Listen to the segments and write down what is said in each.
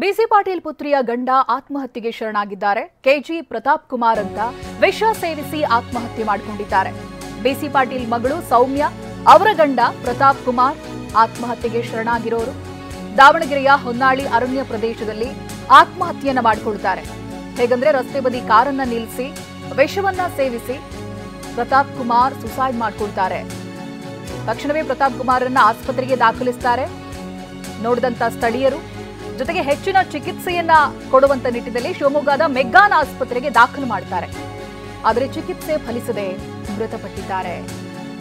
ಬಿಸಿ ಪಾಟೀಲ್ ಪುತ್ರಿಯ ಗಂಡ ಆತ್ಮಹತ್ಯೆಗೆ ಶರಣಾಗಿದ್ದಾರೆ. ಕೆಜಿ ಪ್ರತಾಪ್ ಕುಮಾರ್ ಅಂತ ವಿಷ ಸೇವಿಸಿ ಆತ್ಮಹತ್ಯೆ ಮಾಡಿಕೊಂಡಿದ್ದಾರೆ. ಬಿಸಿ ಪಾಟೀಲ್ ಮಗಳು ಸೌಮ್ಯ ಅವರ ಗಂಡ ಪ್ರತಾಪ್ ಕುಮಾರ್ ಆತ್ಮಹತ್ಯೆಗೆ ಶರಣಾಗಿರೋರು. ದಾವಣಗೆರೆಯ ಹೊನ್ನಾಳಿ ಅರಣ್ಯ ಪ್ರದೇಶದಲ್ಲಿ ಆತ್ಮಹತ್ಯೆಯನ್ನ ಮಾಡಿಕೊಳ್ತಾರೆ. ಹೇಗಂದ್ರೆ ರಸ್ತೆ ಬದಿ ಕಾರನ್ನ ನಿಲ್ಲಿಸಿ ವಿಷವನ್ನ ಸೇವಿಸಿ ಪ್ರತಾಪ್ ಕುಮಾರ್ ಸುಸೈಡ್ ಮಾಡಿಕೊಳ್ತಾರೆ. ತಕ್ಷಣವೇ ಪ್ರತಾಪ್ ಕುಮಾರನ್ನ ಆಸ್ಪತ್ರೆಗೆ ದಾಖಲಿಸುತ್ತಾರೆ. ನೋಡಿದಂತ ಸ್ಥಳೀಯರು ಜೊತೆಗೆ ಹೆಚ್ಚಿನ ಚಿಕಿತ್ಸೆಯನ್ನ ಕೊಡುವಂತ ನಿಟ್ಟಿನಲ್ಲಿ ಶಿವಮೊಗ್ಗದ ಮೆಗ್ಗಾನ್ ಆಸ್ಪತ್ರೆಗೆ ದಾಖಲು ಮಾಡ್ತಾರೆ. ಆದರೆ ಚಿಕಿತ್ಸೆ ಫಲಿಸದೆ ಮೃತಪಟ್ಟಿದ್ದಾರೆ.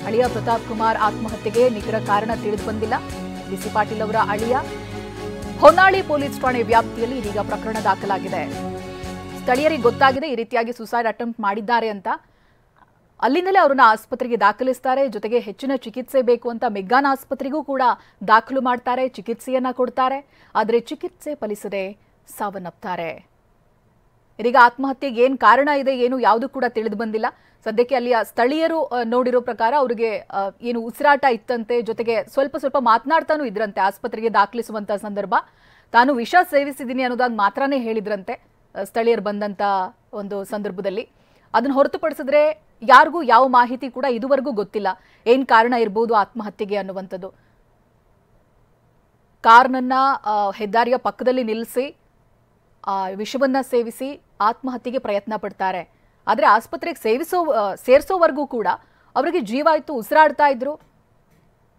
ಅಳಿಯ ಪ್ರತಾಪ್ ಕುಮಾರ್ ಆತ್ಮಹತ್ಯೆಗೆ ನಿಖರ ಕಾರಣ ತಿಳಿದು ಬಂದಿಲ್ಲ. ಬಿಸಿ ಪಾಟೀಲ್ ಅವರ ಅಳಿಯ ಹೊನ್ನಾಳಿ ಪೊಲೀಸ್ ಠಾಣೆ ವ್ಯಾಪ್ತಿಯಲ್ಲಿ ಇದೀಗ ಪ್ರಕರಣ ದಾಖಲಾಗಿದೆ. ಸ್ಥಳೀಯರಿಗೆ ಗೊತ್ತಾಗಿದೆ ಈ ರೀತಿಯಾಗಿ ಸುಸೈಡ್ ಅಟೆಂಪ್ಟ್ ಮಾಡಿದ್ದಾರೆ ಅಂತ. ಅಲ್ಲಿಂದಲೇ ಅವರನ್ನ ಆಸ್ಪತ್ರೆಗೆ ದಾಖಲಿಸ್ತಾರೆ. ಜೊತೆಗೆ ಹೆಚ್ಚಿನ ಚಿಕಿತ್ಸೆ ಬೇಕು ಅಂತ ಮೆಗ್ಗಾನ್ ಆಸ್ಪತ್ರೆಗೂ ಕೂಡ ದಾಖಲು ಮಾಡ್ತಾರೆ, ಚಿಕಿತ್ಸೆಯನ್ನ ಕೊಡ್ತಾರೆ. ಆದರೆ ಚಿಕಿತ್ಸೆ ಫಲಿಸದೆ ಸಾವನ್ನಪ್ತಾರೆ. ಇದೀಗ ಆತ್ಮಹತ್ಯೆಗೆ ಏನ್ ಕಾರಣ ಇದೆ ಏನು ಯಾವುದು ಕೂಡ ತಿಳಿದು ಬಂದಿಲ್ಲ. ಸದ್ಯಕ್ಕೆ ಅಲ್ಲಿಯ ಸ್ಥಳೀಯರು ನೋಡಿರೋ ಪ್ರಕಾರ ಅವರಿಗೆ ಏನು ಉಸಿರಾಟ ಇತ್ತಂತೆ, ಜೊತೆಗೆ ಸ್ವಲ್ಪ ಮಾತನಾಡ್ತಾನೂ ಇದ್ರಂತೆ. ಆಸ್ಪತ್ರೆಗೆ ದಾಖಲಿಸುವಂತ ಸಂದರ್ಭ ತಾನು ವಿಷ ಸೇವಿಸಿದ್ದೀನಿ ಅನ್ನೋದಾಗಿ ಮಾತ್ರನೇ ಹೇಳಿದ್ರಂತೆ ಸ್ಥಳೀಯರು ಬಂದಂತ ಒಂದು ಸಂದರ್ಭದಲ್ಲಿ. ಅದನ್ನ ಹೊರತುಪಡಿಸಿದ್ರೆ ಯಾರಿಗೂ ಯಾವ ಮಾಹಿತಿ ಕೂಡ ಇದುವರೆಗೂ ಗೊತ್ತಿಲ್ಲ ಏನ್ ಕಾರಣ ಇರಬಹುದು ಆತ್ಮಹತ್ಯೆಗೆ ಅನ್ನುವಂಥದ್ದು. ಕಾರ್ನನ್ನ ಹೆದ್ದಾರಿಯ ಪಕ್ಕದಲ್ಲಿ ನಿಲ್ಲಿಸಿ ವಿಷವನ್ನ ಸೇವಿಸಿ ಆತ್ಮಹತ್ಯೆಗೆ ಪ್ರಯತ್ನ ಪಡ್ತಾರೆ. ಆದ್ರೆ ಆಸ್ಪತ್ರೆಗೆ ಸೇರಿಸೋವರೆಗೂ ಕೂಡ ಅವರಿಗೆ ಜೀವ ಇತ್ತು, ಉಸಿರಾಡ್ತಾ ಇದ್ರು.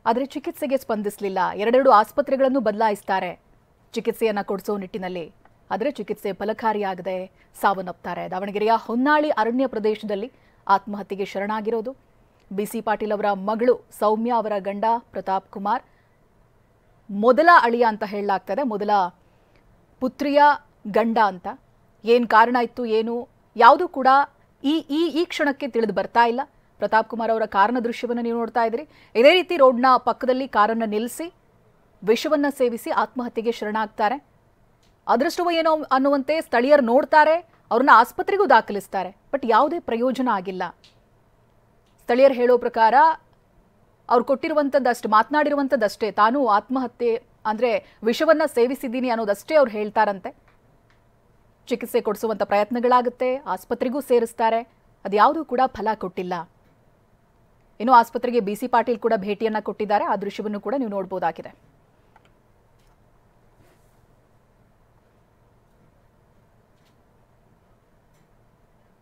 ಆದ್ರೆ ಚಿಕಿತ್ಸೆಗೆ ಸ್ಪಂದಿಸಲಿಲ್ಲ. ಎರಡೆರಡು ಆಸ್ಪತ್ರೆಗಳನ್ನು ಬದಲಾಯಿಸ್ತಾರೆ ಚಿಕಿತ್ಸೆಯನ್ನ ಕೊಡಿಸೋ ನಿಟ್ಟಿನಲ್ಲಿ. ಆದರೆ ಚಿಕಿತ್ಸೆ ಫಲಕಾರಿಯಾಗದೆ ಸಾವನ್ನಪ್ತಾರೆ. ದಾವಣಗೆರೆಯ ಹೊನ್ನಾಳಿ ಅರಣ್ಯ ಪ್ರದೇಶದಲ್ಲಿ ಆತ್ಮಹತ್ಯೆಗೆ ಶರಣಾಗಿರೋದು ಬಿಸಿ ಪಾಟೀಲ್ ಅವರ ಮಗಳು ಸೌಮ್ಯ ಅವರ ಗಂಡ ಪ್ರತಾಪ್ ಕುಮಾರ್. ಮೊದಲ ಅಳಿಯ ಅಂತ ಹೇಳಲಾಗ್ತದೆ, ಮೊದಲ ಪುತ್ರಿಯ ಗಂಡ ಅಂತ. ಏನ್ ಕಾರಣ ಇತ್ತು ಏನು ಯಾವುದು ಕೂಡ ಈ ಕ್ಷಣಕ್ಕೆ ತಿಳಿದು ಬರ್ತಾ ಇಲ್ಲ. ಪ್ರತಾಪ್ ಕುಮಾರ್ ಅವರ ಕಾರಣ ದೃಶ್ಯವನ್ನು ನೀವು ನೋಡ್ತಾ ಇದ್ರಿ. ಇದೇ ರೀತಿ ರೋಡ್ನ ಪಕ್ಕದಲ್ಲಿ ಕಾರನ್ನ ನಿಲ್ಲಿಸಿ ವಿಷವನ್ನ ಸೇವಿಸಿ ಆತ್ಮಹತ್ಯೆಗೆ ಶರಣಾಗ್ತಾರೆ. ಅದೃಷ್ಟವೋ ಏನೋ ಅನ್ನುವಂತೆ ಸ್ಥಳೀಯರು ನೋಡ್ತಾರೆ, ಅವ್ರನ್ನ ಆಸ್ಪತ್ರೆಗೂ ದಾಖಲಿಸ್ತಾರೆ. ಬಟ್ ಯಾವುದೇ ಪ್ರಯೋಜನ ಆಗಿಲ್ಲ. ಸ್ಥಳೀಯರು ಹೇಳೋ ಪ್ರಕಾರ ಅವ್ರು ಕೊಟ್ಟಿರುವಂಥದ್ದಷ್ಟು ಮಾತನಾಡಿರುವಂಥದ್ದಷ್ಟೇ, ತಾನು ಆತ್ಮಹತ್ಯೆ ಅಂದ್ರೆ ವಿಷವನ್ನ ಸೇವಿಸಿದ್ದೀನಿ ಅನ್ನೋದಷ್ಟೇ ಅವ್ರು ಹೇಳ್ತಾರಂತೆ. ಚಿಕಿತ್ಸೆ ಕೊಡಿಸುವಂತ ಪ್ರಯತ್ನಗಳಾಗುತ್ತೆ, ಆಸ್ಪತ್ರೆಗೂ ಸೇರಿಸ್ತಾರೆ. ಅದ್ಯಾವುದೂ ಕೂಡ ಫಲ ಕೊಟ್ಟಿಲ್ಲ. ಇನ್ನು ಆಸ್ಪತ್ರೆಗೆ ಬಿಸಿ ಪಾಟೀಲ್ ಕೂಡ ಭೇಟಿಯನ್ನ ಕೊಟ್ಟಿದ್ದಾರೆ. ಆ ದೃಶ್ಯವನ್ನು ಕೂಡ ನೀವು ನೋಡಬಹುದಾಗಿದೆ.